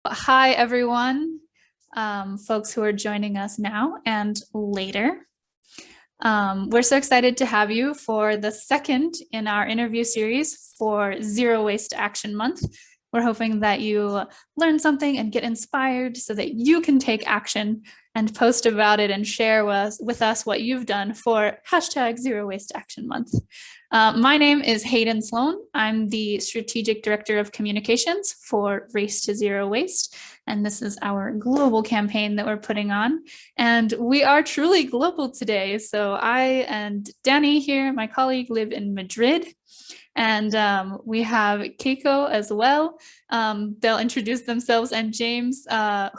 Hi, everyone, folks who are joining us now and later. We're so excited to have you for the second in our interview series for Zero Waste Action Month. We're hoping that you learn something and get inspired so that you can take action and post about it and share with us what you've done for hashtag Zero Waste Action Month. My name is Hayden Sloan. I'm the Strategic Director of Communications for Race to Zero Waste. And this is our global campaign that we're putting on. And we are truly global today. So I and Danny here, my colleague, live in Madrid. And we have Keiko as well. They'll introduce themselves, and James,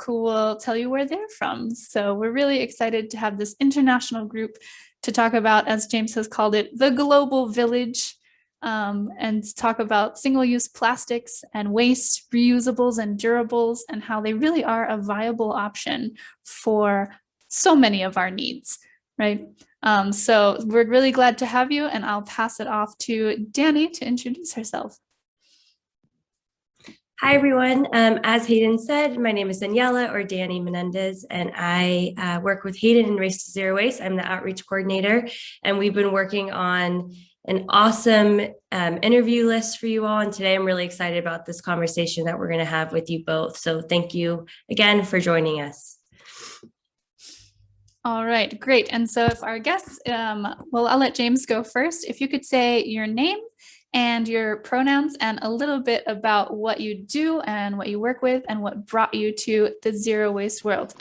who will tell you where they're from. So we're really excited to have this international group to talk about, as James has called it, the global village, and talk about single-use plastics and waste, reusables and durables, and how they really are a viable option for so many of our needs, right? So we're really glad to have you, and I'll pass it off to Danny to introduce herself. Hi, everyone. As Hayden said, my name is Daniella, or Dani Menendez, and I work with Hayden in Race to Zero Waste. I'm the outreach coordinator, and we've been working on an awesome interview list for you all. And today I'm really excited about this conversation that we're going to have with you both. So thank you again for joining us. All right, great. And so if our guests, well, I'll let James go first. If you could say your name and your pronouns and a little bit about what you do and what you work with and what brought you to the zero waste world.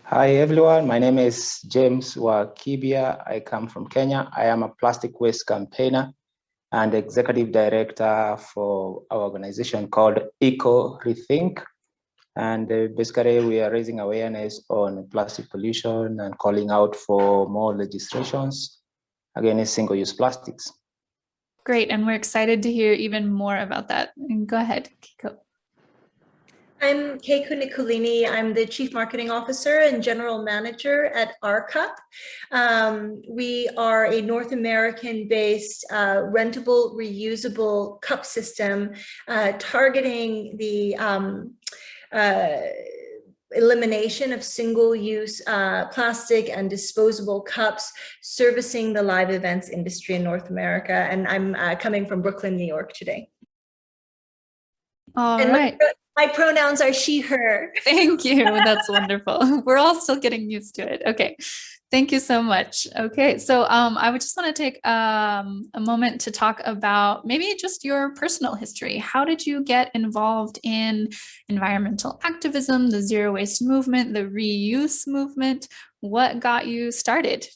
Hi everyone, my name is James Wakibia. I come from Kenya. I am a plastic waste campaigner and executive director for our organization called Rethink. And basically we are raising awareness on plastic pollution and calling out for more legislations against single-use plastics. Great, and we're excited to hear even more about that. And go ahead, Keiko. I'm Keiko Niccolini. I'm the Chief Marketing Officer and General Manager at r.Cup. We are a North American-based rentable, reusable cup system targeting the elimination of single-use plastic and disposable cups, servicing the live events industry in North America. And I'm coming from Brooklyn, New York today. All right. My pronouns are she, her. Thank you. That's wonderful. We're all still getting used to it. Okay. Thank you so much. Okay. So I would just want to take a moment to talk about maybe just your personal history. How did you get involved in environmental activism, the zero waste movement, the reuse movement? What got you started?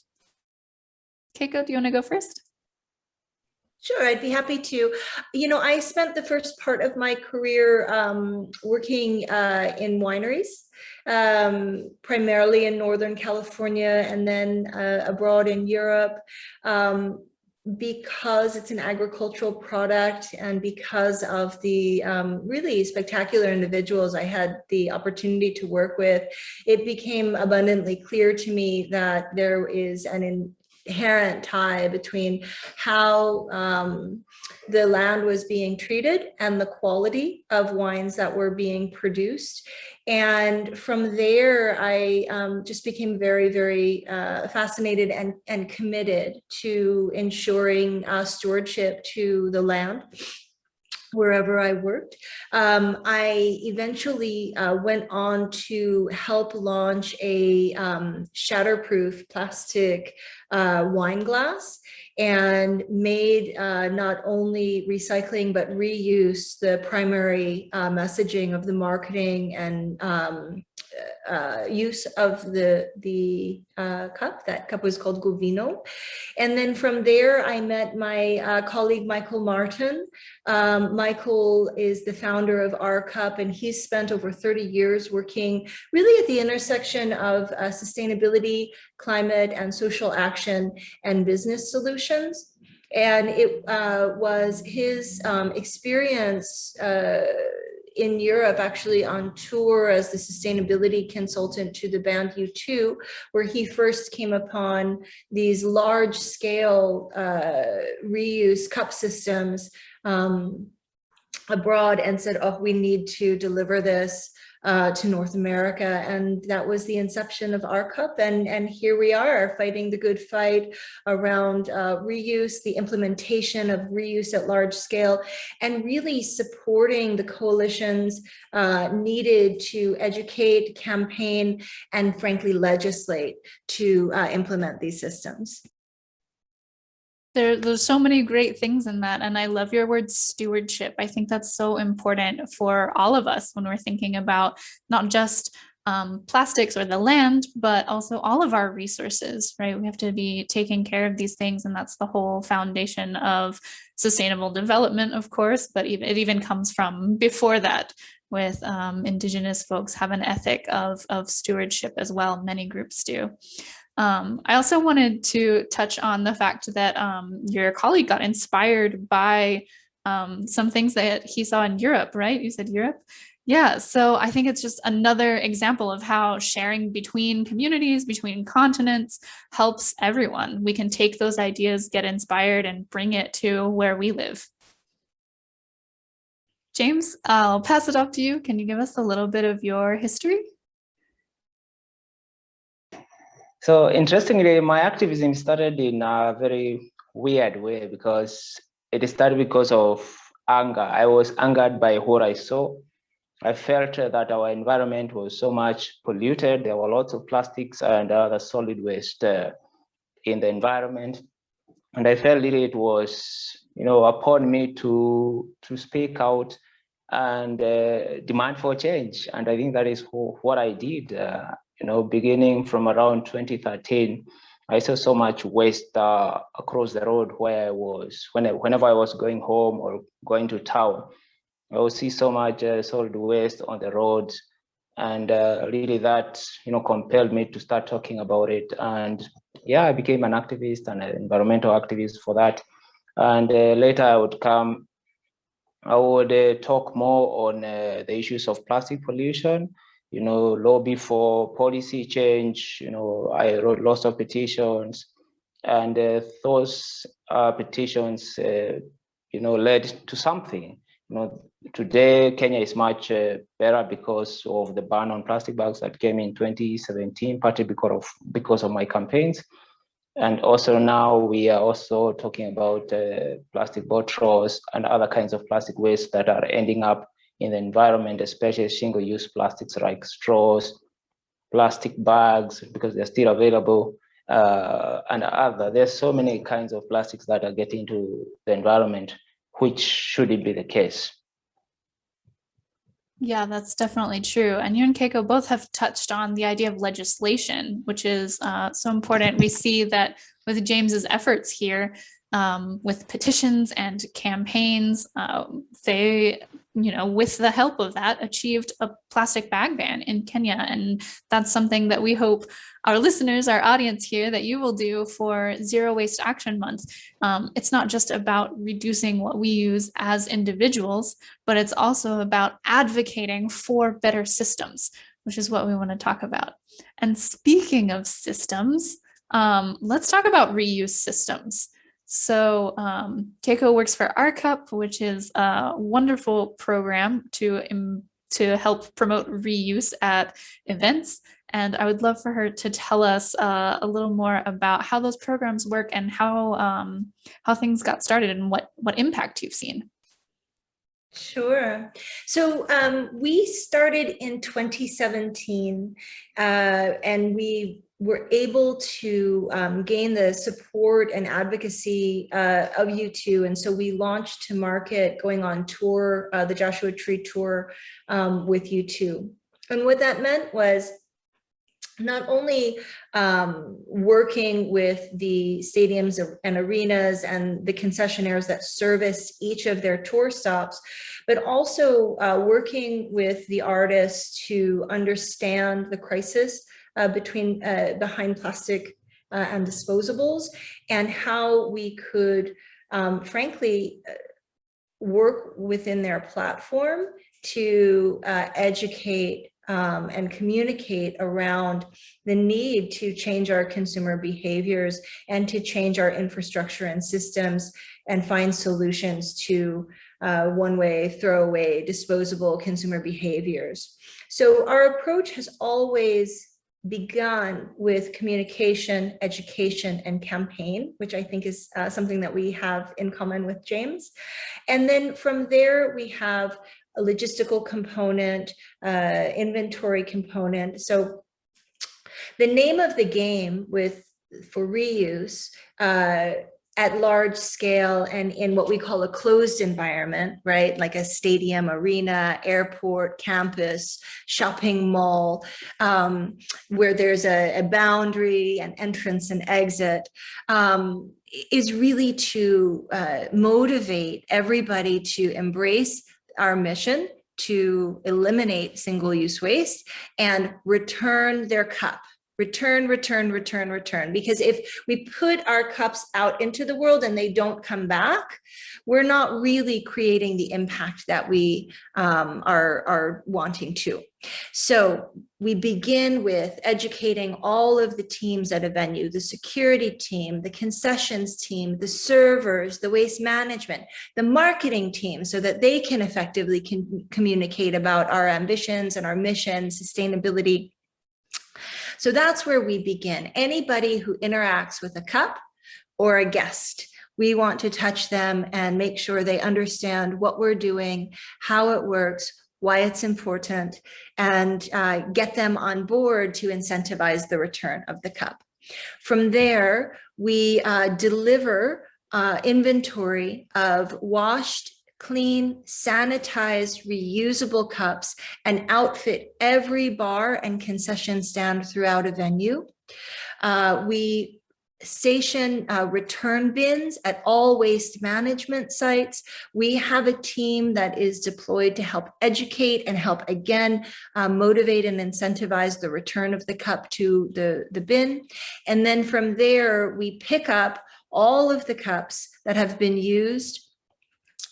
Keiko, do you want to go first? Sure, I'd be happy to. You know, I spent the first part of my career working in wineries, primarily in Northern California and then abroad in Europe. Because it's an agricultural product and because of the really spectacular individuals I had the opportunity to work with, it became abundantly clear to me that there is an inherent tie between how the land was being treated and the quality of wines that were being produced. And from there, I just became very, very fascinated and committed to ensuring stewardship to the land wherever I worked. I eventually went on to help launch a shatterproof plastic wine glass and made not only recycling but reuse the primary messaging of the marketing and use of the cup. That cup was called Govino. And then from there, I met my colleague, Michael Martin. Michael is the founder of r.Cup, and he's spent over 30 years working really at the intersection of sustainability, climate, and social action and business solutions. And it was his experience in Europe, actually on tour as the sustainability consultant to the band U2, where he first came upon these large scale reuse cup systems abroad and said, oh, we need to deliver this to North America. And that was the inception of r.Cup. And here we are fighting the good fight around reuse, the implementation of reuse at large scale, and really supporting the coalitions needed to educate, campaign, and frankly legislate to implement these systems. There's so many great things in that. And I love your word stewardship. I think that's so important for all of us when we're thinking about not just plastics or the land, but also all of our resources, right? We have to be taking care of these things. And that's the whole foundation of sustainable development, of course, but it even comes from before that, with Indigenous folks have an ethic of stewardship as well. Many groups do. I also wanted to touch on the fact that your colleague got inspired by some things that he saw in Europe, right? You said Europe? Yeah, so I think it's just another example of how sharing between communities, between continents helps everyone. We can take those ideas, get inspired, and bring it to where we live. James, I'll pass it off to you. Can you give us a little bit of your history? So interestingly, my activism started in a very weird way, because it started because of anger. I was angered by what I saw. I felt that our environment was so much polluted. There were lots of plastics and other solid waste in the environment. And I felt really it was, upon me to speak out and demand for change. And I think that is what I did. Beginning from around 2013, I saw so much waste across the road where I was. Whenever I was going home or going to town, I would see so much solid waste on the roads, and really that compelled me to start talking about it. And yeah, I became an activist and an environmental activist for that. And later I would talk more on the issues of plastic pollution. Lobby for policy change. I wrote lots of petitions, and those petitions, led to something. Today Kenya is much better because of the ban on plastic bags that came in 2017, partly because of my campaigns. And also now we are also talking about plastic bottles and other kinds of plastic waste that are ending up in the environment, especially single-use plastics like straws, plastic bags, because they're still available, and other. There's so many kinds of plastics that are getting into the environment, which shouldn't be the case. Yeah, that's definitely true. And you and Keiko both have touched on the idea of legislation, which is so important. We see that with James's efforts here, with petitions and campaigns, they, with the help of that, achieved a plastic bag ban in Kenya. And that's something that we hope our listeners, our audience here, that you will do for Zero Waste Action Month. It's not just about reducing what we use as individuals, but it's also about advocating for better systems, which is what we want to talk about. And speaking of systems, let's talk about reuse systems. So Keiko works for r.Cup, which is a wonderful program to help promote reuse at events. And I would love for her to tell us a little more about how those programs work and how things got started and what impact you've seen. Sure. So we started in 2017 and we were able to gain the support and advocacy of U2. And so we launched to market, going on tour, the Joshua Tree Tour with U2. And what that meant was not only working with the stadiums and arenas and the concessionaires that service each of their tour stops, but also working with the artists to understand the crisis behind plastic and disposables, and how we could, frankly, work within their platform to educate and communicate around the need to change our consumer behaviors and to change our infrastructure and systems and find solutions to one-way, throwaway, disposable consumer behaviors. So our approach has always begun with communication, education, and campaign, which I think is something that we have in common with James. And then from there, we have a logistical component, inventory component. So the name of the game for reuse at large scale and in what we call a closed environment, right? Like a stadium, arena, airport, campus, shopping mall, where there's a boundary, an entrance and exit, is really to motivate everybody to embrace our mission to eliminate single-use waste and return their cup. Return. Because if we put our cups out into the world and they don't come back, we're not really creating the impact that we are wanting to. So we begin with educating all of the teams at a venue, the security team, the concessions team, the servers, the waste management, the marketing team, so that they can effectively communicate about our ambitions and our mission, sustainability. So that's where we begin. Anybody who interacts with a cup or a guest, we want to touch them and make sure they understand what we're doing, how it works, why it's important, and get them on board to incentivize the return of the cup. From there, we deliver inventory of washed, clean, sanitized, reusable cups and outfit every bar and concession stand throughout a venue. We station return bins at all waste management sites. We have a team that is deployed to help educate and help, again, motivate and incentivize the return of the cup to the bin. And then from there, we pick up all of the cups that have been used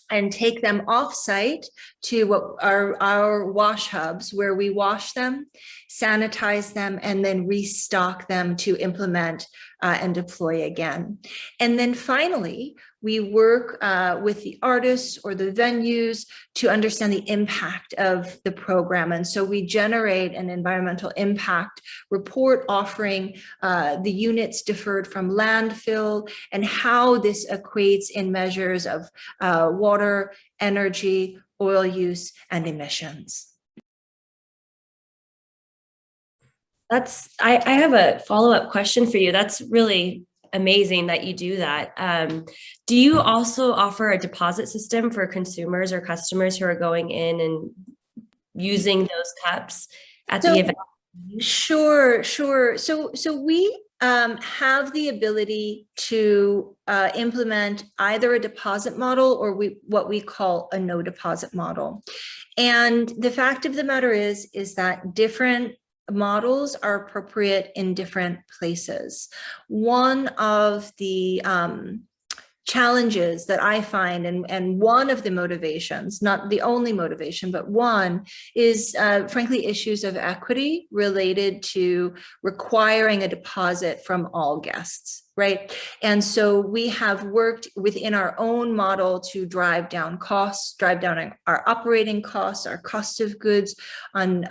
and take them off-site to what are our wash hubs, where we wash them, sanitize them, and then restock them to implement and deploy again. And then finally, we work with the artists or the venues to understand the impact of the program. And so we generate an environmental impact report offering the units deferred from landfill and how this equates in measures of water, energy, oil use, and emissions. I have a follow-up question for you. That's really amazing that you do that. Do you also offer a deposit system for consumers or customers who are going in and using those cups at the event? Sure. So we have the ability to implement either a deposit model or what we call a no deposit model. And the fact of the matter is that different models are appropriate in different places. One of the challenges that I find, and one of the motivations, not the only motivation, but one is frankly issues of equity related to requiring a deposit from all guests, right? And so we have worked within our own model to drive down costs, drive down our operating costs, our cost of goods on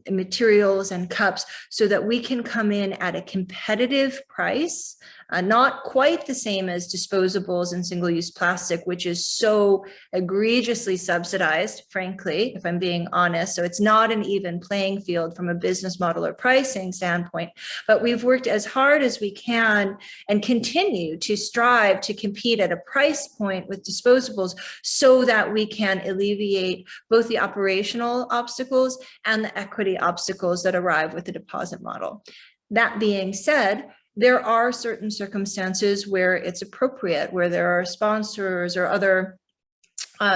materials and cups, so that we can come in at a competitive price, not quite the same as disposables and single-use plastic, which is so egregiously subsidized, frankly, if I'm being honest. So it's not an even playing field from a business model or pricing standpoint, but we've worked as hard as we can and continue to strive to compete at a price point with disposables so that we can alleviate both the operational obstacles and the equity obstacles that arrive with the deposit model. That being said, there are certain circumstances where it's appropriate, where there are sponsors or other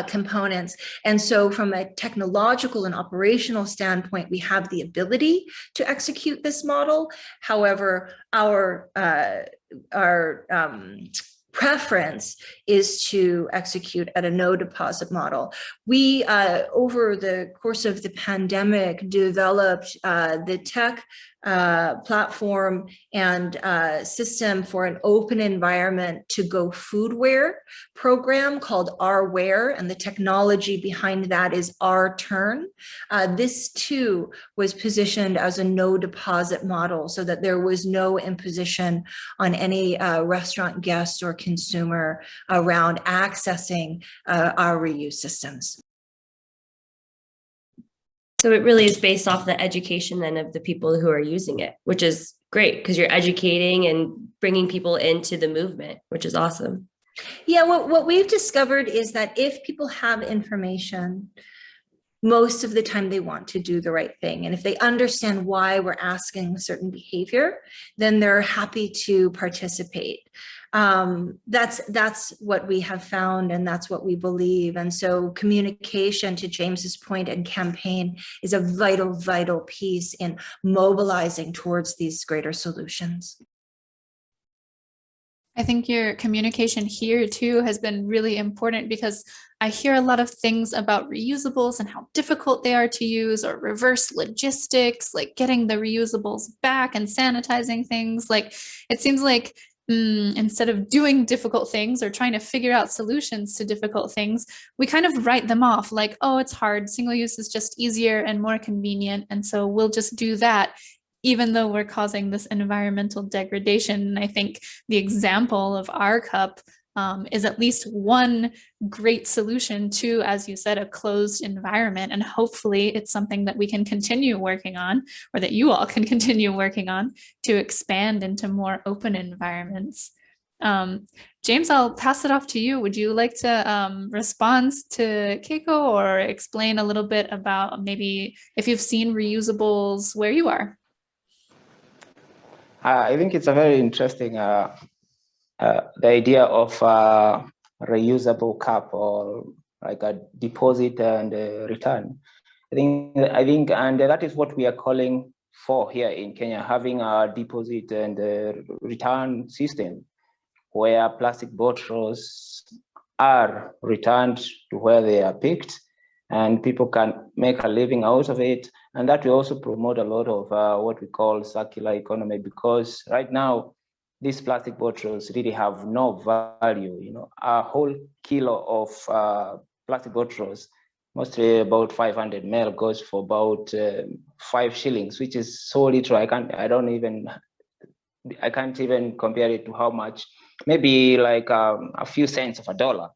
components. And so from a technological and operational standpoint, we have the ability to execute this model. However, our preference is to execute at a no deposit model. We, over the course of the pandemic, developed the tech platform and system for an open environment to go foodware program called r.Ware, and the technology behind that is r.Turn. This too was positioned as a no deposit model so that there was no imposition on any restaurant guest or consumer around accessing our reuse systems. So it really is based off the education then of the people who are using it, which is great because you're educating and bringing people into the movement, which is awesome. Yeah, what we've discovered is that if people have information, most of the time they want to do the right thing. And if they understand why we're asking a certain behavior, then they're happy to participate. That's what we have found, and that's what we believe. And so communication, to James's point, and campaign is a vital piece in mobilizing towards these greater solutions. I think your communication here too has been really important, because I hear a lot of things about reusables and how difficult they are to use, or reverse logistics, like getting the reusables back and sanitizing things. Like, it seems like instead of doing difficult things or trying to figure out solutions to difficult things, we kind of write them off like, oh, it's hard. Single use is just easier and more convenient. And so we'll just do that, even though we're causing this environmental degradation. And I think the example of r.Cup is at least one great solution to, as you said, a closed environment. And hopefully it's something that we can continue working on, or that you all can continue working on, to expand into more open environments. James, I'll pass it off to you. Would you like to respond to Keiko, or explain a little bit about maybe if you've seen reusables where you are? I think it's a very interesting the idea of reusable cup, or like a deposit and return. I think, and that is what we are calling for here in Kenya, having a deposit and return system where plastic bottles are returned to where they are picked, and people can make a living out of it. And that will also promote a lot of what we call circular economy, because right now, these plastic bottles really have no value. You know, a whole kilo of plastic bottles, mostly about 500 ml, goes for about 5 shillings, which is so little. I can't even compare it to how much, maybe like a few cents of a dollar.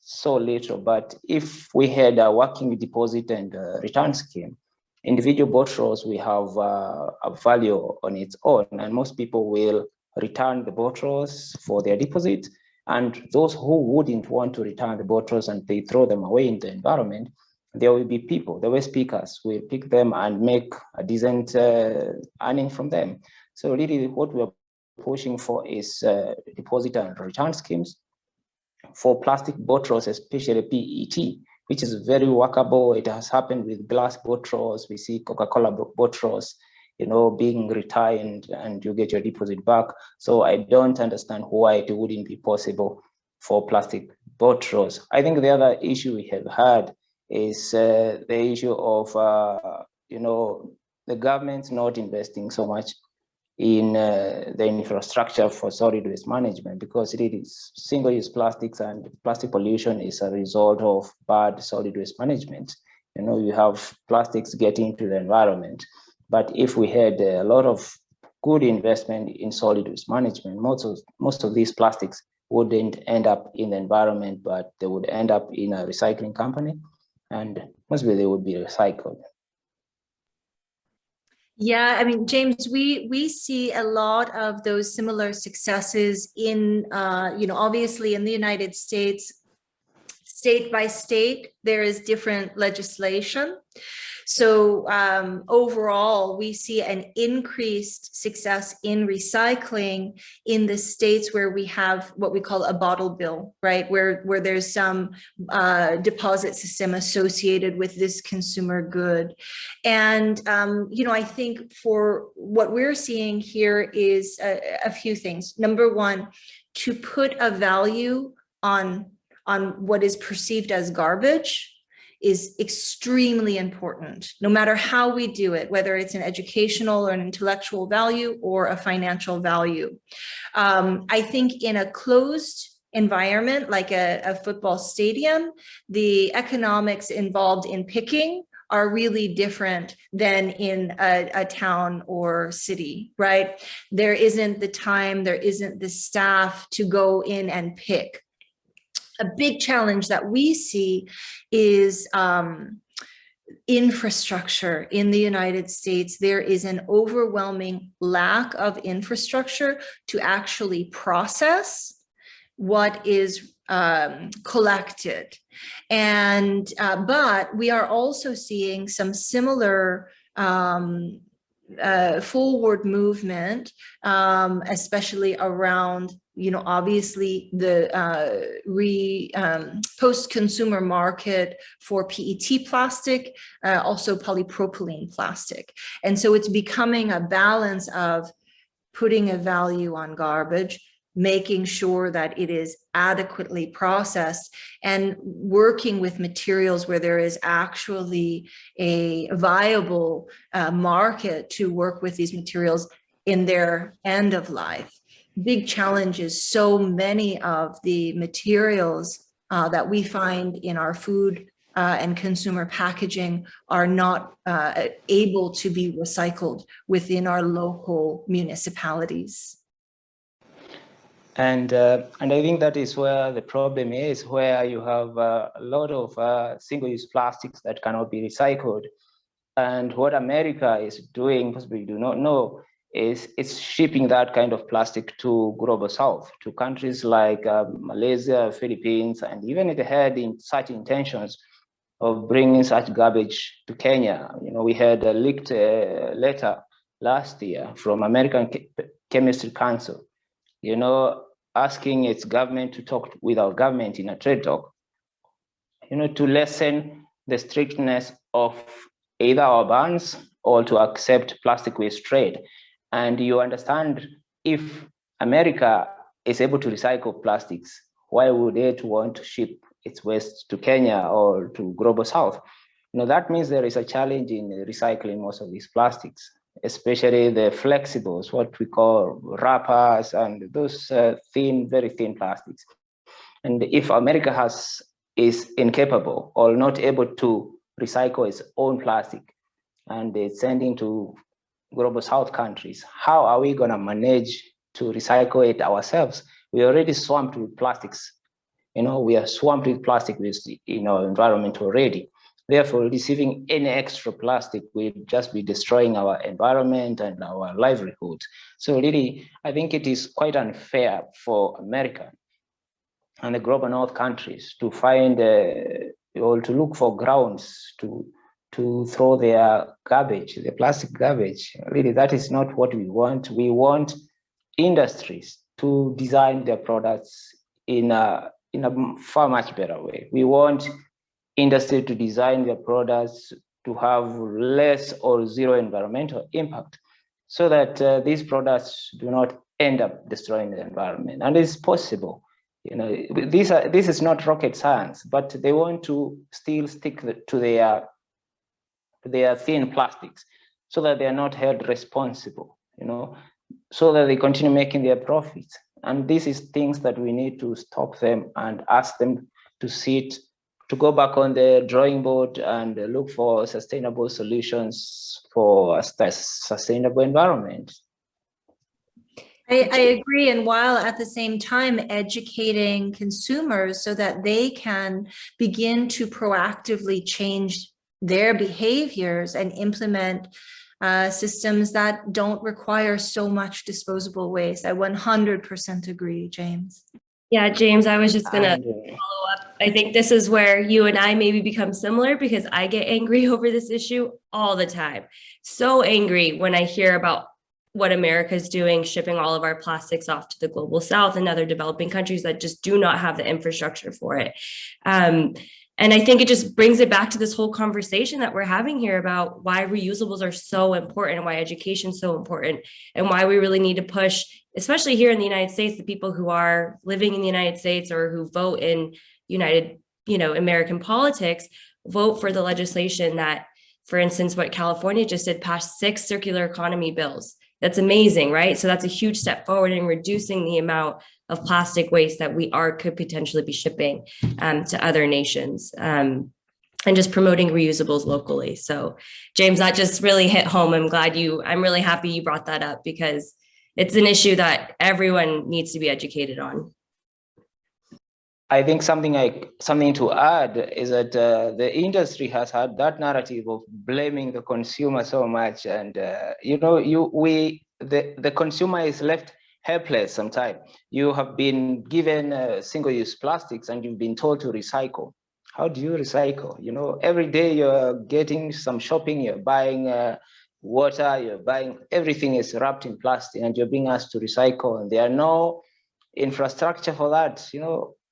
So little. But if we had a working deposit and return scheme, individual bottles will have a value on its own, and most people will return the bottles for their deposit. And those who wouldn't want to return the bottles and they throw them away in the environment, there will be people, the waste pickers, will pick them and make a decent earning from them. So really what we're pushing for is deposit and return schemes for plastic bottles, especially PET, which is very workable. It has happened with glass bottles. We see Coca-Cola bottles, you know, being retired, and you get your deposit back. So I don't understand why it wouldn't be possible for plastic bottles. I think the other issue we have had is the issue of, you know, the government's not investing so much in the infrastructure for solid waste management, because it is single-use plastics, and plastic pollution is a result of bad solid waste management. You know, you have plastics getting into the environment. But if we had a lot of good investment in solid waste management, most of these plastics wouldn't end up in the environment, but they would end up in a recycling company, and mostly they would be recycled. Yeah, I mean, James, we see a lot of those similar successes in, you know, obviously in the United States, state by state, there is different legislation. So overall, we see an increased success in recycling in the states where we have what we call a bottle bill, right? Where there's some deposit system associated with this consumer good. And, you know, I think for what we're seeing here is a few things. Number one, to put a value on what is perceived as garbage is extremely important, no matter how we do it, whether it's an educational or an intellectual value or a financial value. I think in a closed environment like a football stadium, the economics involved in picking are really different than in a town or city, right? There isn't the time, there isn't the staff to go in and pick. A big challenge that we see is infrastructure in the United States. There is an overwhelming lack of infrastructure to actually process what is collected. And but we are also seeing some similar forward movement, especially around, obviously the post-consumer market for PET plastic, also polypropylene plastic. And so it's becoming a balance of putting a value on garbage, making sure that it is adequately processed, and working with materials where there is actually a viable market to work with these materials in their end of life. Big challenge is so many of the materials that we find in our food and consumer packaging are not able to be recycled within our local municipalities. And I think that is where the problem is, where you have a lot of single-use plastics that cannot be recycled. And what America is doing, possibly you do not know, is it's shipping that kind of plastic to global south, to countries like Malaysia, Philippines, and even it had in such intentions of bringing such garbage to Kenya. We had a leaked letter last year from American Chemistry Council, asking its government to talk with our government in a trade talk, to lessen the strictness of either our bans or to accept plastic waste trade. And you understand, if America is able to recycle plastics, why would it want to ship its waste to Kenya or to global south? That means there is a challenge in recycling most of these plastics, especially the flexibles, what we call wrappers, and those thin, very thin plastics. And if America is incapable or not able to recycle its own plastic, and it's sending to global south countries, how are we going to manage to recycle it ourselves? We're already swamped with plastics. We are swamped with plastic waste in our environment already. Therefore, receiving any extra plastic will just be destroying our environment and our livelihood. So really, I think it is quite unfair for America and the global north countries to find or to look for grounds to throw their garbage, the plastic garbage. Really, that is not what we want. We want industries to design their products in a far much better way. We want industry to design their products to have less or zero environmental impact, so that these products do not end up destroying the environment. And it's possible. This is not rocket science, but they want to still stick to their thin plastics, so that they are not held responsible, so that they continue making their profits. And this is things that we need to stop them and ask them to go back on the drawing board and look for sustainable solutions for a sustainable environment. I agree. And while at the same time educating consumers so that they can begin to proactively change their behaviors and implement systems that don't require so much disposable waste. I 100% agree, James. Yeah, James, I was just going to follow up. I think this is where you and I maybe become similar, because I get angry over this issue all the time. So angry when I hear about what America's doing, shipping all of our plastics off to the global south and other developing countries that just do not have the infrastructure for it. And I think it just brings it back to this whole conversation that we're having here about why reusables are so important and why education is so important, and why we really need to push, especially here in the United States, the people who are living in the United States or who vote in American politics. vote for the legislation that, for instance, what California just did, passed 6 circular economy bills. That's amazing, right? So that's a huge step forward in reducing the amount of plastic waste that we could potentially be shipping to other nations, and just promoting reusables locally. So James, that just really hit home. I'm really happy you brought that up, because it's an issue that everyone needs to be educated on. I think something to add is that the industry has had that narrative of blaming the consumer so much, and the consumer is left helpless sometimes. You have been given single-use plastics and you've been told to recycle. How do you recycle? Every day you're getting some shopping, you're buying water, you're buying, everything is wrapped in plastic, and you're being asked to recycle, and there are no infrastructure for that.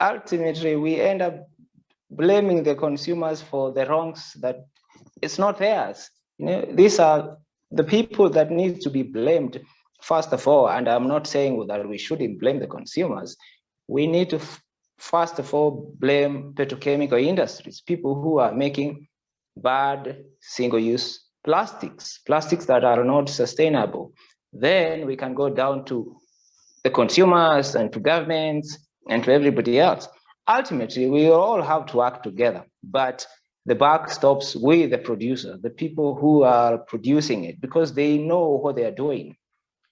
Ultimately we end up blaming the consumers for the wrongs that it's not theirs. These are the people that need to be blamed first of all. And I'm not saying that we shouldn't blame the consumers. We need to first of all blame petrochemical industries, people who are making bad single-use plastics that are not sustainable. Then we can go down to the consumers and to governments and to everybody else. Ultimately, we all have to work together, but the buck stops with the producer, the people who are producing it, because they know what they are doing.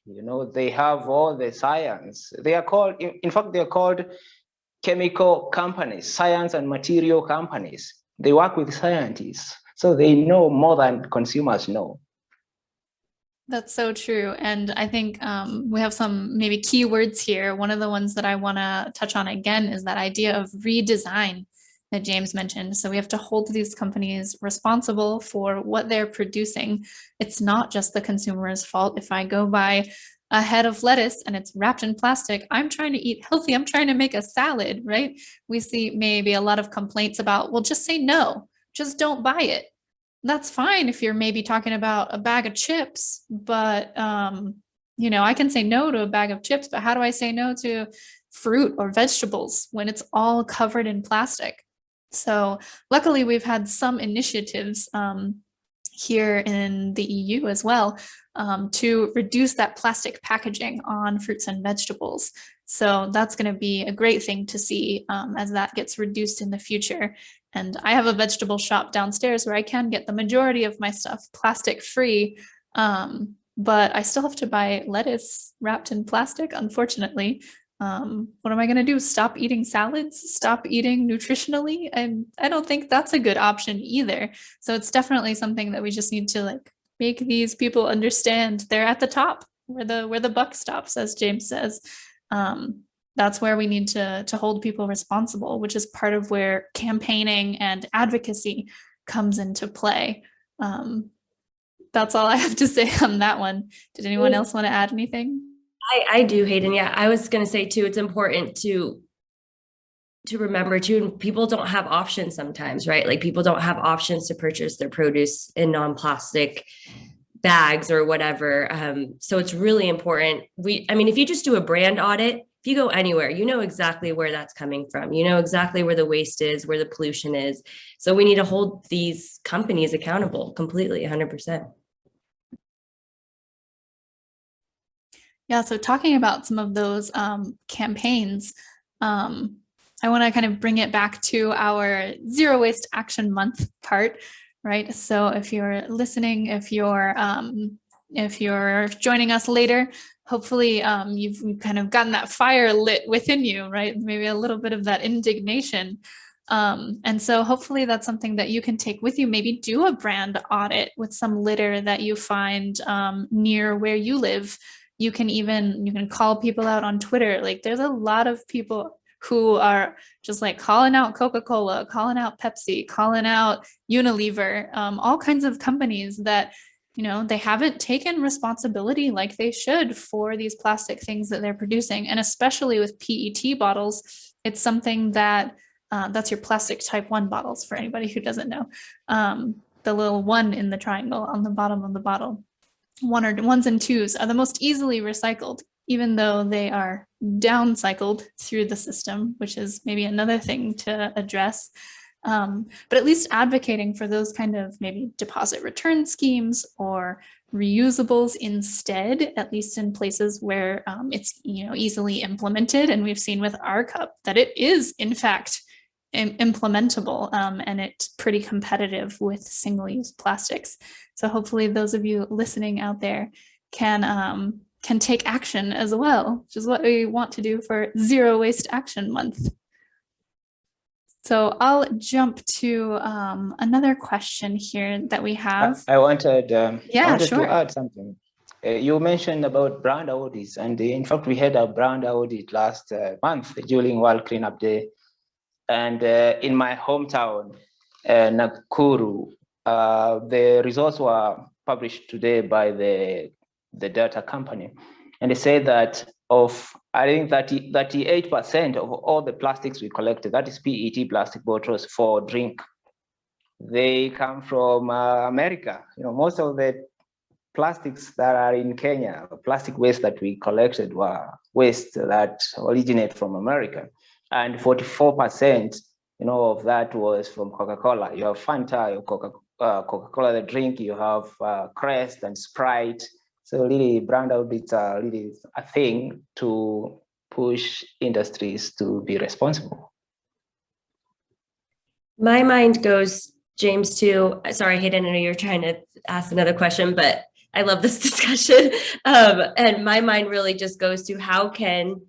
They have all the science. They are called, in fact, they are called chemical companies, science and material companies. They work with scientists, so they know more than consumers know. That's so true. And I think we have some maybe key words here. One of the ones that I want to touch on again is that idea of redesign that James mentioned. So we have to hold these companies responsible for what they're producing. It's not just the consumer's fault. If I go buy a head of lettuce and it's wrapped in plastic, I'm trying to eat healthy. I'm trying to make a salad, right? We see maybe a lot of complaints about, well, just say no, just don't buy it. That's fine if you're maybe talking about a bag of chips, but I can say no to a bag of chips, but how do I say no to fruit or vegetables when it's all covered in plastic? So luckily we've had some initiatives here in the EU as well to reduce that plastic packaging on fruits and vegetables. So that's going to be a great thing to see as that gets reduced in the future. And I have a vegetable shop downstairs where I can get the majority of my stuff plastic free, but I still have to buy lettuce wrapped in plastic, unfortunately. What am I going to do? Stop eating salads? Stop eating nutritionally? And I don't think that's a good option either. So it's definitely something that we just need to make these people understand they're at the top where the buck stops, as James says. That's where we need to hold people responsible, which is part of where campaigning and advocacy comes into play. That's all I have to say on that one. Did anyone else want to add anything? I do, Hayden. Yeah, I was going to say too, it's important to remember too, people don't have options sometimes, right? People don't have options to purchase their produce in non-plastic bags or whatever. So it's really important. If you just do a brand audit, if you go anywhere, you know exactly where that's coming from. You know exactly where the waste is, where the pollution is. So we need to hold these companies accountable completely, 100%. Yeah, so talking about some of those campaigns, I want to kind of bring it back to our Zero Waste Action Month part, right? So if you're listening, if you're joining us later, hopefully you've kind of gotten that fire lit within you, right? Maybe a little bit of that indignation. And so hopefully that's something that you can take with you. Maybe do a brand audit with some litter that you find near where you live. You can call people out on Twitter. There's a lot of people who are just calling out Coca-Cola, calling out Pepsi, calling out Unilever, all kinds of companies that, they haven't taken responsibility like they should for these plastic things that they're producing. And especially with PET bottles, it's something that that's your plastic type 1 bottles for anybody who doesn't know. The little 1 in the triangle on the bottom of the bottle. Ones and twos are the most easily recycled, even though they are downcycled through the system, which is maybe another thing to address. but at least advocating for those kind of maybe deposit return schemes or reusables instead, at least in places where it's easily implemented. And we've seen with r.Cup that it is in fact implementable, and it's pretty competitive with single-use plastics. So hopefully those of you listening out there can take action as well, which is what we want to do for Zero Waste Action Month. So I'll jump to another question here that we have. I wanted to sure. add something. You mentioned about brand audits, and in fact, we had a brand audit last month during World Cleanup Day. And in my hometown, Nakuru, the results were published today by the data company. And they say that I think 38% of all the plastics we collected, that is PET plastic bottles for drink, they come from America. Most of the plastics that are in Kenya, plastic waste that we collected were waste that originate from America. And 44%, of that was from Coca-Cola. You have Fanta, you have Coca-Cola, the drink, you have Crest and Sprite. So really, brand audits are really a thing to push industries to be responsible. My mind goes, James, to, sorry, Hayden, I know you're trying to ask another question, but I love this discussion. And my mind really just goes to how can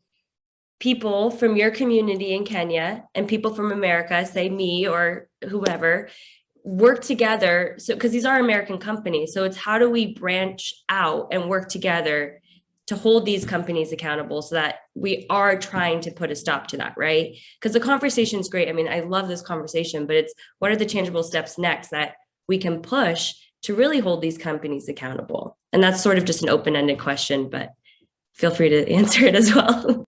people from your community in Kenya and people from America, say me or whoever, work together. So, because these are American companies. So it's how do we branch out and work together to hold these companies accountable so that we are trying to put a stop to that, right? Because the conversation is great. I mean, I love this conversation, but it's what are the tangible steps next that we can push to really hold these companies accountable? And that's sort of just an open-ended question, but feel free to answer it as well.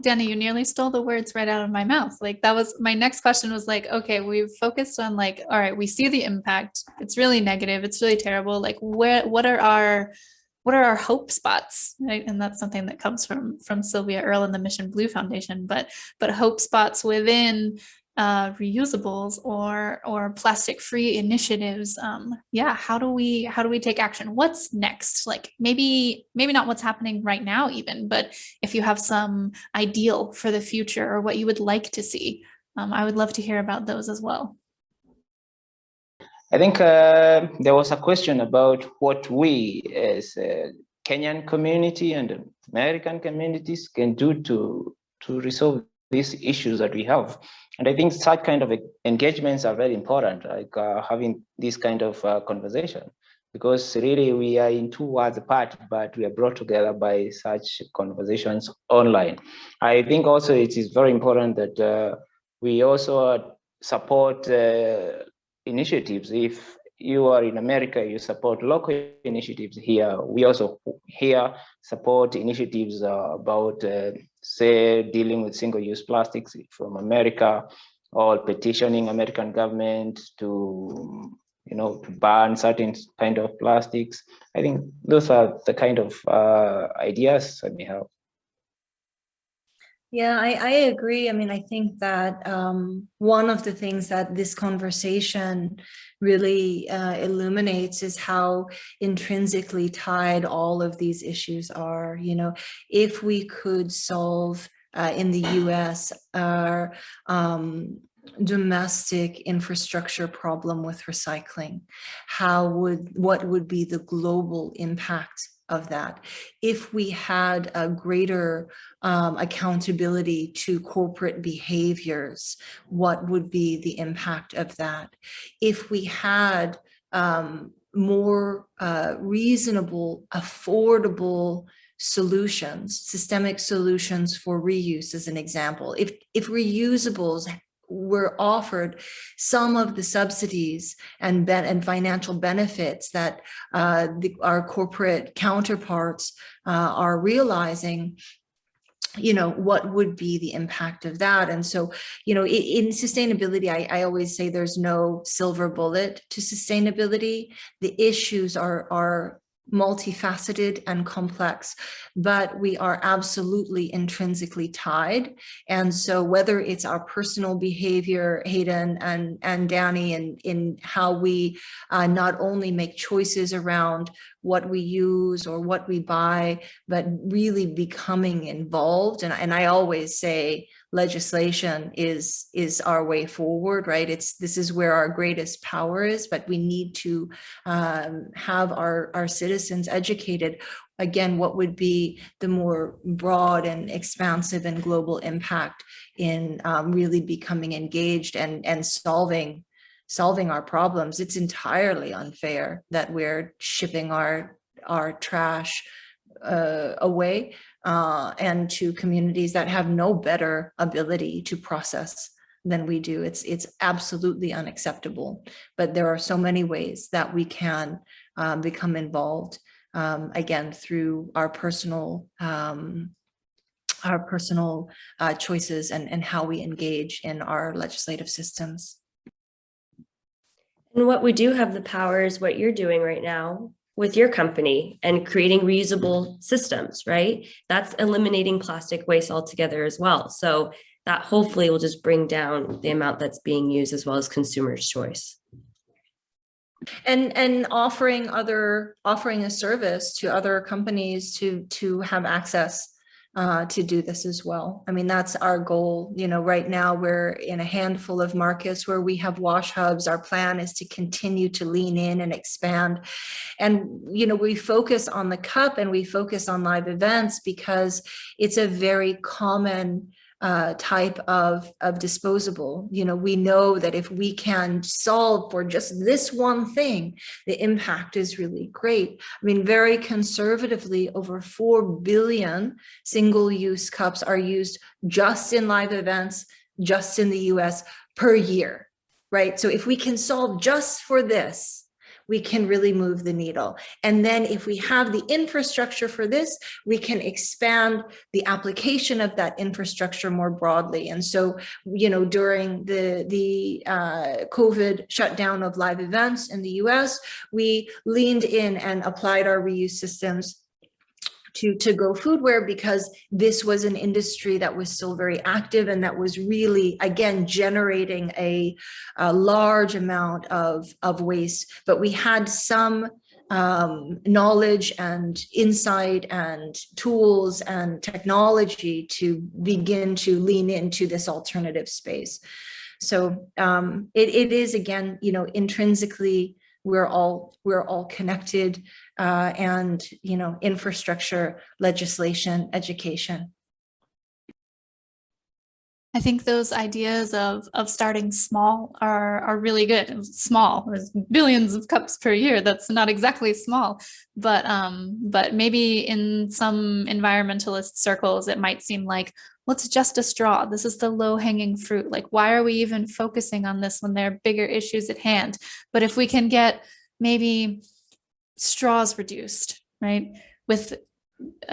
Danny, you nearly stole the words right out of my mouth. Like that was my next question was like, okay, we've focused on like, all right, we see the impact. It's really negative. It's really terrible. Like what are our hope spots? Right? And that's something that comes from Sylvia Earle and the Mission Blue Foundation, but hope spots within reusables or plastic-free initiatives. How do we take action? What's next? Like maybe not what's happening right now even, but if you have some ideal for the future or what you would like to see, I would love to hear about those as well. I think there was a question about what we as a Kenyan community and American communities can do to resolve these issues that we have. And I think such kind of engagements are very important, like having this kind of conversation, because really we are in two worlds apart, but we are brought together by such conversations online. I think also it is very important that we also support initiatives. If you are in America, you support local initiatives here. We also here support initiatives about, say, dealing with single-use plastics from America, or petitioning American government to, to ban certain kind of plastics. I think those are the kind of ideas that we have. Yeah, I agree. I mean, I think that one of the things that this conversation really illuminates is how intrinsically tied all of these issues are. If we could solve in the US our domestic infrastructure problem with recycling, what would be the global impact of that? If we had a greater accountability to corporate behaviors, what would be the impact of that? If we had more reasonable, affordable solutions, systemic solutions for reuse, as an example, if reusables were offered some of the subsidies and financial benefits that our corporate counterparts are realizing, what would be the impact of that? And so, in sustainability, I always say there's no silver bullet to sustainability. The issues are multifaceted and complex, but we are absolutely intrinsically tied. And so whether it's our personal behavior, Hayden and Danny, in how we not only make choices around what we use or what we buy, but really becoming involved. And I always say legislation is our way forward, right? This is where our greatest power is, but we need to have our citizens educated. Again, what would be the more broad and expansive and global impact in really becoming engaged and solving our problems. It's entirely unfair that we're shipping our trash away and to communities that have no better ability to process than we do. It's absolutely unacceptable. But there are so many ways that we can become involved, again, through our personal choices and how we engage in our legislative systems. And what we do have the power is what you're doing right now with your company and creating reusable systems, right? That's eliminating plastic waste altogether as well. So that hopefully will just bring down the amount that's being used as well as consumers' choice. And offering a service to other companies to have access to do this as well. I mean, that's our goal. You know, right now we're in a handful of markets where we have wash hubs. Our plan is to continue to lean in and expand. And, you know, we focus on the cup and we focus on live events because it's a very common type of disposable. You know, we know that if we can solve for just this one thing, the impact is really great. I mean, very conservatively, over 4 billion single-use cups are used just in live events, just in the US per year, right? So if we can solve just for this, we can really move the needle. And then if we have the infrastructure for this, we can expand the application of that infrastructure more broadly. And so, you know, during the COVID shutdown of live events in the US, we leaned in and applied our reuse systems to go foodware because this was an industry that was still very active and that was really, again, generating a large amount of waste. But we had some knowledge and insight and tools and technology to begin to lean into this alternative space. So it is, again, you know, intrinsically, we're all connected, and, you know, infrastructure, legislation, education. I think those ideas of starting small are really good. Small, there's billions of cups per year. That's not exactly small, but maybe in some environmentalist circles, it might seem like, well, it's just a straw. This is the low-hanging fruit. Like, why are we even focusing on this when there are bigger issues at hand? But if we can get maybe straws reduced, right, with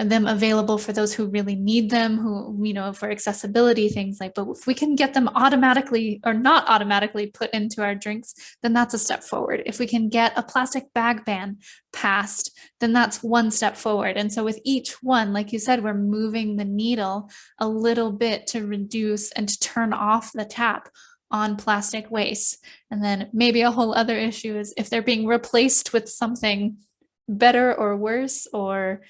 them available for those who really need them, who, you know, for accessibility things like, but if we can get them automatically or not automatically put into our drinks, then that's a step forward. If we can get a plastic bag ban passed, then that's one step forward. And so with each one, like you said, we're moving the needle a little bit to reduce and to turn off the tap on plastic waste. And then maybe a whole other issue is if they're being replaced with something better or worse, or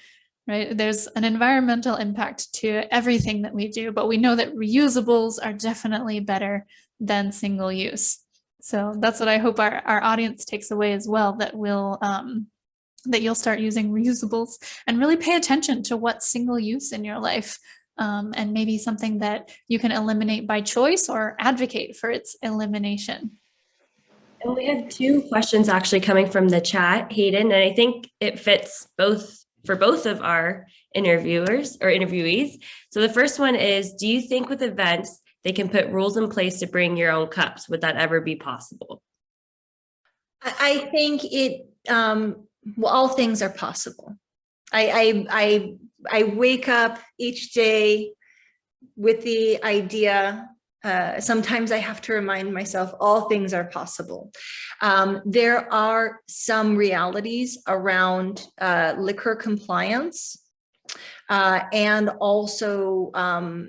right, there's an environmental impact to everything that we do, but we know that reusables are definitely better than single use. So that's what I hope our audience takes away as well, that we'll that you'll start using reusables and really pay attention to what's single use in your life, and maybe something that you can eliminate by choice or advocate for its elimination. And we have 2 questions actually coming from the chat, Hayden, and I think it fits for both of our interviewers or interviewees. So the first one is, do you think with events, they can put rules in place to bring your own cups? Would that ever be possible? I think well, all things are possible. I wake up each day with the idea sometimes I have to remind myself all things are possible. There are some realities around liquor compliance. And also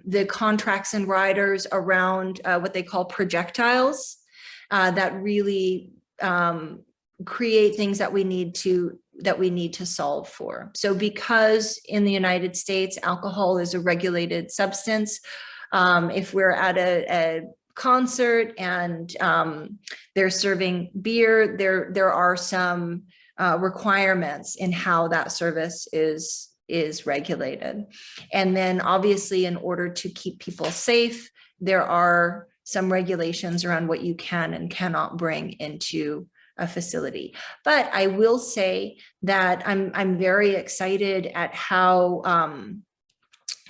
the contracts and riders around what they call projectiles that really create things that we need to solve for. So because in the United States, alcohol is a regulated substance, if we're at a concert and they're serving beer, there are some requirements in how that service is regulated. And then obviously, in order to keep people safe, there are some regulations around what you can and cannot bring into a facility. But I will say that I'm very excited at how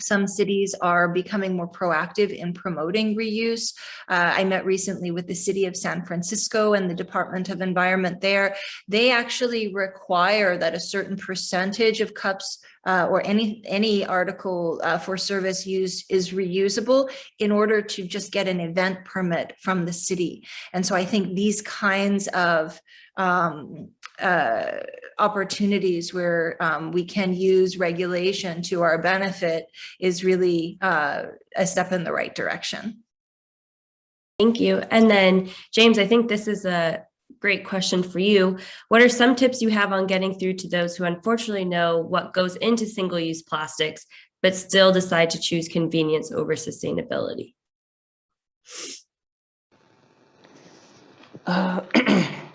some cities are becoming more proactive in promoting reuse. I met recently with the city of San Francisco and the Department of Environment there. They actually require that a certain percentage of cups or any article for service use is reusable in order to just get an event permit from the city. And so I think these kinds of opportunities where we can use regulation to our benefit is really a step in the right direction. Thank you. And then, James, I think this is a great question for you. What are some tips you have on getting through to those who unfortunately know what goes into single-use plastics, but still decide to choose convenience over sustainability?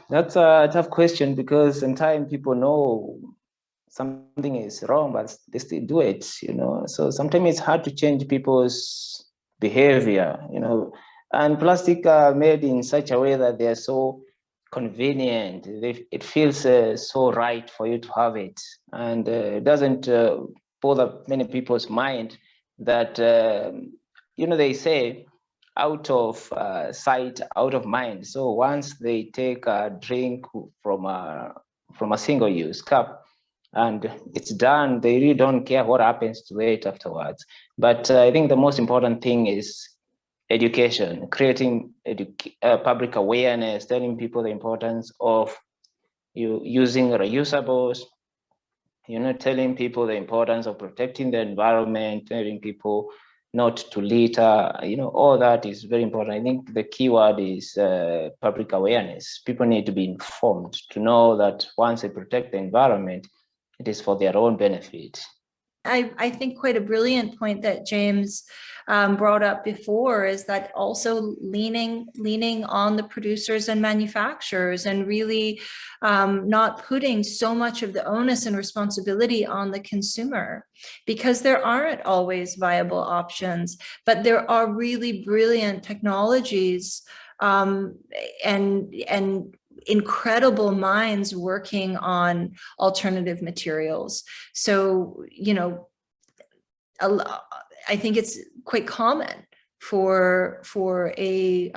That's a tough question because sometimes people know something is wrong, but they still do it, So sometimes it's hard to change people's behavior, And plastic are made in such a way that they are so convenient. It feels so right for you to have it, and it doesn't bother many people's mind that they say out of sight, out of mind. So once they take a drink from a single-use cup and it's done, they really don't care what happens to it afterwards. But I think the most important thing is education, creating public awareness, telling people the importance of using reusables, telling people the importance of protecting the environment, telling people not to litter, all that is very important. I think the key word is public awareness. People need to be informed to know that once they protect the environment, it is for their own benefit. I think quite a brilliant point that James brought up before is that also leaning on the producers and manufacturers and really not putting so much of the onus and responsibility on the consumer, because there aren't always viable options, but there are really brilliant technologies and incredible minds working on alternative materials. So, I think it's quite common for a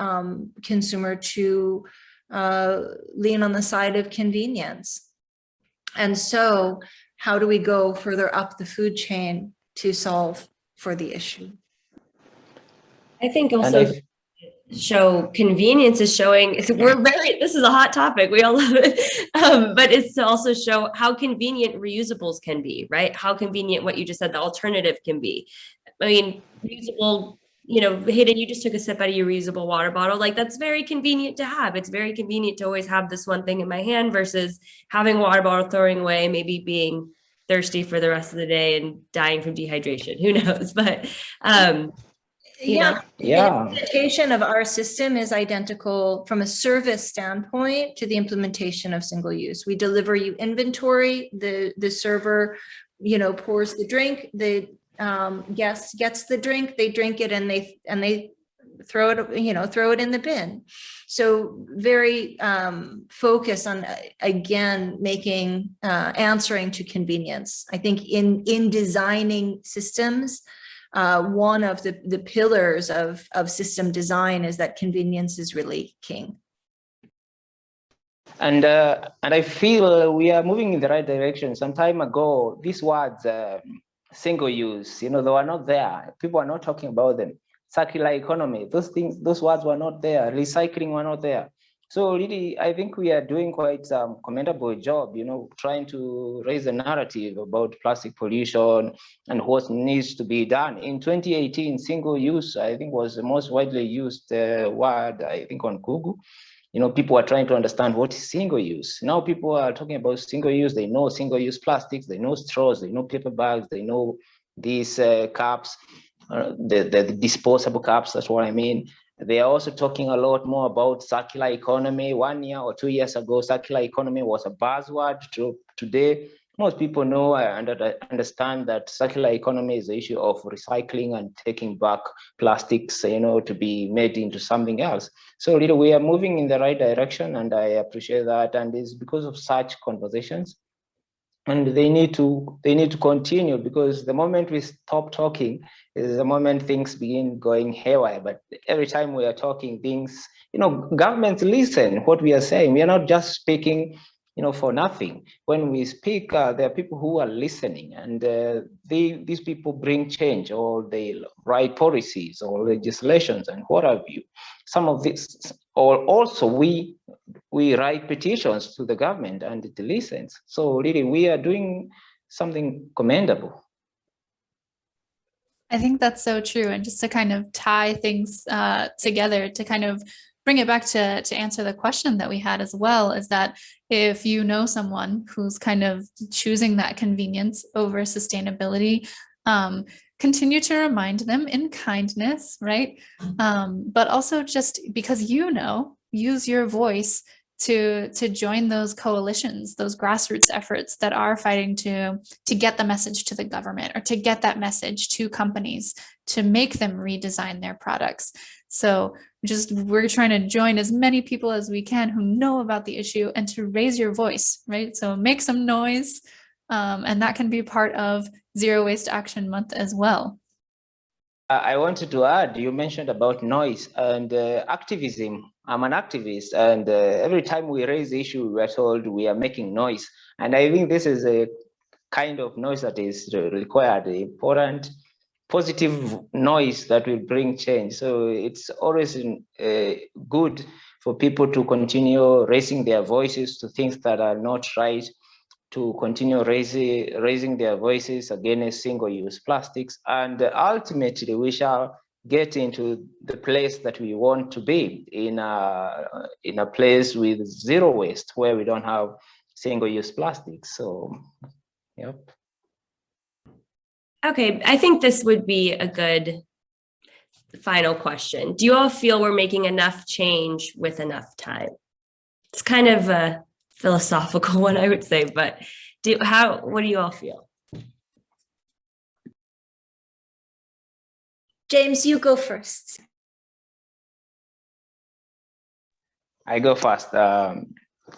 consumer to lean on the side of convenience. And so how do we go further up the food chain to solve for the issue? I think also show convenience is showing this is a hot topic, we all love it, but it's to also show how convenient reusables can be, right? How convenient what you just said, the alternative can be. I mean, reusable, Hayden, you just took a sip out of your reusable water bottle. Like, that's very convenient to have. It's very convenient to always have this one thing in my hand versus having a water bottle, throwing away, maybe being thirsty for the rest of the day and dying from dehydration. Who knows? But the implementation of our system is identical from a service standpoint to the implementation of single use. We deliver you inventory, the server, pours the drink, the guest gets the drink, they drink it, and they throw it in the bin. So very focused on, again, making answering to convenience. I think in designing systems, one of the pillars of system design is that convenience is really king. And I feel we are moving in the right direction. Some time ago, these words, single use, they were not there. People are not talking about them. circular economy. Those things, those words were not there. Recycling were not there. So really, I think we are doing quite some commendable job, trying to raise a narrative about plastic pollution and what needs to be done. In 2018, single use, I think, was the most widely used word, I think, on Google. People are trying to understand what is single use. Now people are talking about single use. They know single use plastics, they know straws, they know paper bags, they know these cups, the disposable cups, that's what I mean. They are also talking a lot more about circular economy. 1 year or 2 years ago, circular economy was a buzzword. Today, most people know and understand that circular economy is the issue of recycling and taking back plastics, to be made into something else. So really, we are moving in the right direction, and I appreciate that. And it's because of such conversations. And they need to continue, because the moment we stop talking is the moment things begin going haywire. But every time we are talking things, governments listen what we are saying. We are not just speaking, for nothing. When we speak, there are people who are listening, and these people bring change, or they write policies or legislations and what have you. Some of this, or also we write petitions to the government and it listens. So really, we are doing something commendable. I think that's so true. And just to kind of tie things together, to kind of bring it back to answer the question that we had as well, is that if you know someone who's kind of choosing that convenience over sustainability, continue to remind them in kindness, right? But also just because use your voice to join those coalitions, those grassroots efforts that are fighting to get the message to the government, or to get that message to companies to make them redesign their products. So we're trying to join as many people as we can who know about the issue, and to raise your voice, right? So make some noise, and that can be part of Zero Waste Action Month as well. I wanted to add, you mentioned about noise and activism. I'm an activist, and every time we raise the issue, we are told we are making noise. And I think this is a kind of noise that is required, important, positive noise that will bring change. So it's always good for people to continue raising their voices to things that are not right, to continue raising their voices against single-use plastics. And ultimately, we shall get into the place that we want to be, in a place with zero waste, where we don't have single-use plastics. So, yep. Okay, I think this would be a good final question. Do you all feel we're making enough change with enough time? It's kind of a philosophical one, I would say, but what do you all feel? James, you go first. I go first.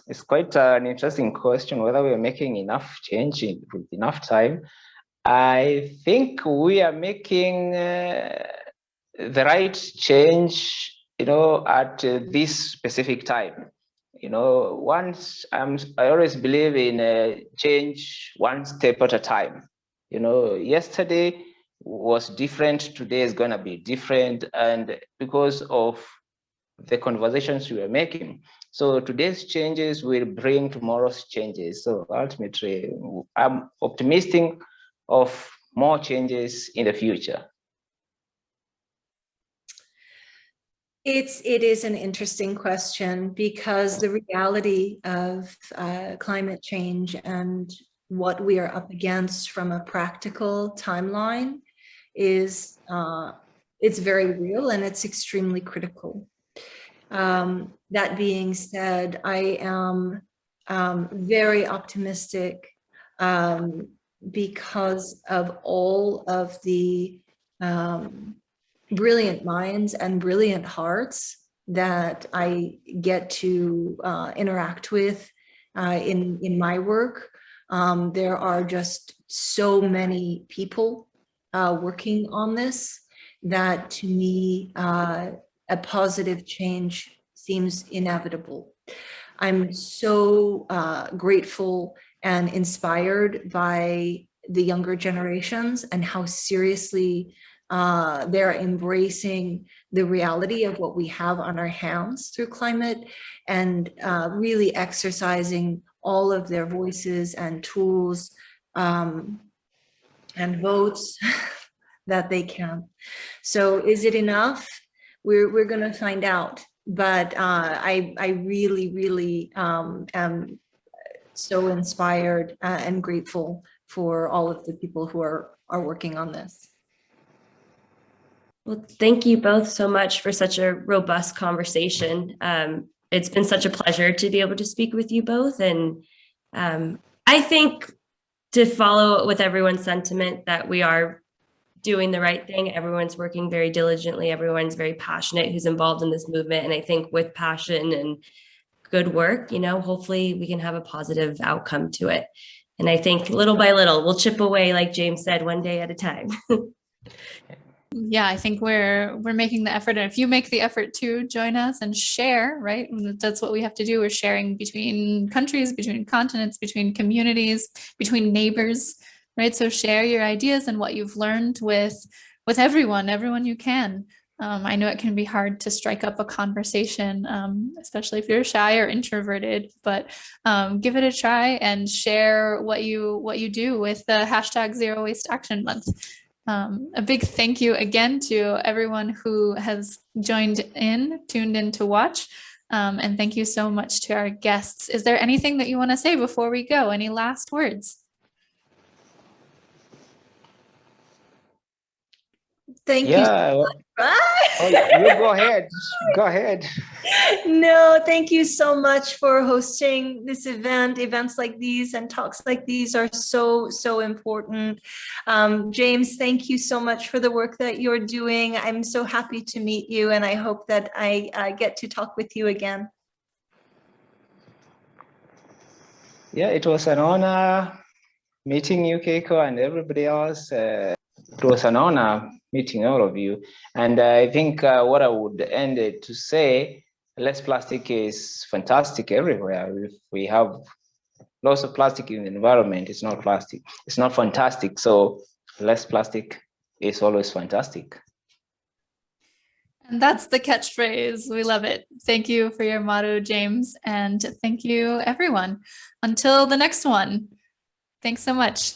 It's quite an interesting question, whether we're making enough change with enough time. I think we are making the right change, at this specific time. I always believe in change one step at a time. Yesterday was different, today is going to be different, and because of the conversations we are making. So today's changes will bring tomorrow's changes. So ultimately, I'm optimistic of more changes in the future. It is an interesting question, because the reality of climate change and what we are up against from a practical timeline is it's very real, and it's extremely critical. That being said, I am very optimistic because of all of the brilliant minds and brilliant hearts that I get to interact with in my work. There are just so many people working on this that, to me, a positive change seems inevitable. I'm so grateful and inspired by the younger generations and how seriously They're embracing the reality of what we have on our hands through climate, and really exercising all of their voices and tools and votes that they can. So is it enough? We're going to find out. But I really am so inspired and grateful for all of the people who are working on this. Well, thank you both so much for such a robust conversation. It's been such a pleasure to be able to speak with you both. And I think, to follow with everyone's sentiment, that we are doing the right thing. Everyone's working very diligently. Everyone's very passionate who's involved in this movement. And I think with passion and good work, hopefully we can have a positive outcome to it. And I think little by little, we'll chip away, like James said, one day at a time. Yeah, I think we're making the effort. And if you make the effort to join us and share, right? That's what we have to do. We're sharing between countries, between continents, between communities, between neighbors, right? So share your ideas and what you've learned with everyone you can. I know it can be hard to strike up a conversation, especially if you're shy or introverted, but give it a try and share what you do with the hashtag Zero Waste Action Month. A big thank you again to everyone who has tuned in to watch. And thank you so much to our guests. Is there anything that you want to say before we go? Any last words? Thank you. Oh, you go ahead. Go ahead. No, thank you so much for hosting this event. Events like these and talks like these are so important. James, thank you so much for the work that you're doing. I'm so happy to meet you, and I hope that I get to talk with you again. Yeah, it was an honor meeting you, Keiko, and everybody else. It was an honor meeting all of you. And I think what I would end it to say, less plastic is fantastic everywhere. If we have lots of plastic in the environment, it's not plastic. It's not fantastic. So less plastic is always fantastic. And that's the catchphrase. We love it. Thank you for your motto, James. And thank you, everyone. Until the next one. Thanks so much.